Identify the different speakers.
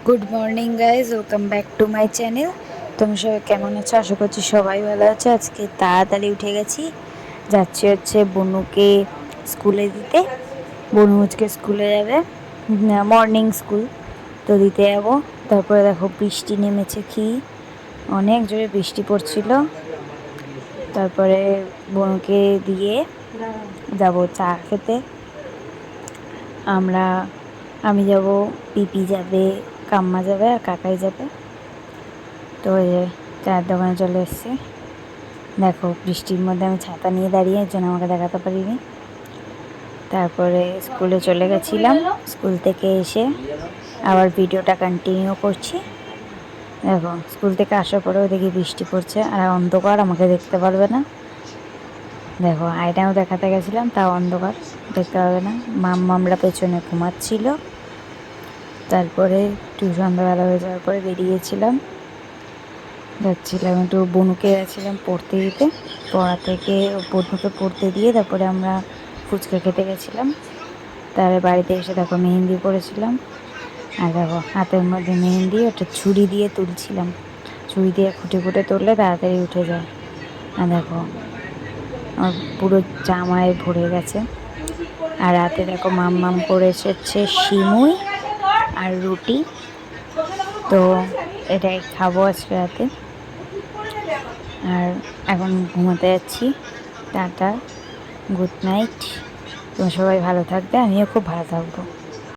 Speaker 1: Good morning guys, welcome back to my channel. তুমি সবাই কেমন আছো? আশা করছি সবাই ভালো আছো। আজকে তাড়াতাড়ি উঠে গেছি, যাচ্ছি হচ্ছে বনুকে স্কুলে দিতে। বনু আজকে স্কুলে যাবে, মর্নিং স্কুল, তো দিতে যাবো। তারপরে দেখো বৃষ্টি নেমেছে, কি অনেক জোরে বৃষ্টি পড়ছিল। তারপরে বনুকে দিয়ে যাব চা খেতে। আমি যাব, পিপি যাবে, কাম্মা যাবে আর কাকাই যাবে। তো ওই যে চায়ের দোকানে চলে এসেছি। দেখো বৃষ্টির মধ্যে আমি ছাতা নিয়ে দাঁড়িয়ে, এর জন্য আমাকে দেখাতে পারিনি। তারপরে স্কুলে চলে গেছিলাম, স্কুল থেকে এসে আবার ভিডিওটা কন্টিনিউ করছি। দেখো স্কুল থেকে আসার পরেও দেখি বৃষ্টি পড়ছে আর অন্ধকার, আমাকে দেখতে পারবে না। দেখো আয়নাও দেখাতে গেছিলাম, তাও অন্ধকার, দেখতে পাবে না। মামরা পেছনে ঘুমাচ্ছিল। তারপরে সন্ধ্যাবেলা হয়ে যাওয়ার পরে যাচ্ছিলাম একটু বনুকে গেছিলাম পড়তে দিতে। পড়া থেকে বনুকে পড়তে দিয়ে তারপরে আমরা ফুচকা খেতে গেছিলাম। তারপরে বাড়িতে এসে দেখো মেহেন্দি পড়েছিলাম। আর দেখো হাতের মধ্যে মেহেন্দি, ওটা ছুরি দিয়ে তুলছিলাম। ছুরি দিয়ে খুঁটে খুঁটে তুললে তাড়াতাড়ি উঠে যায়। আর দেখো আমার পুরো জামায় ভরে গেছে। আর রাতে দেখো মাম করে এসেছে সিমুই আর রুটি, তো এটাই খাবো আজকে রাতে। আর এখন ঘুমাতে যাচ্ছি। Tata, good night. তোমরা সবাই ভালো থাকবে, আমিও খুব ভালো থাকবো।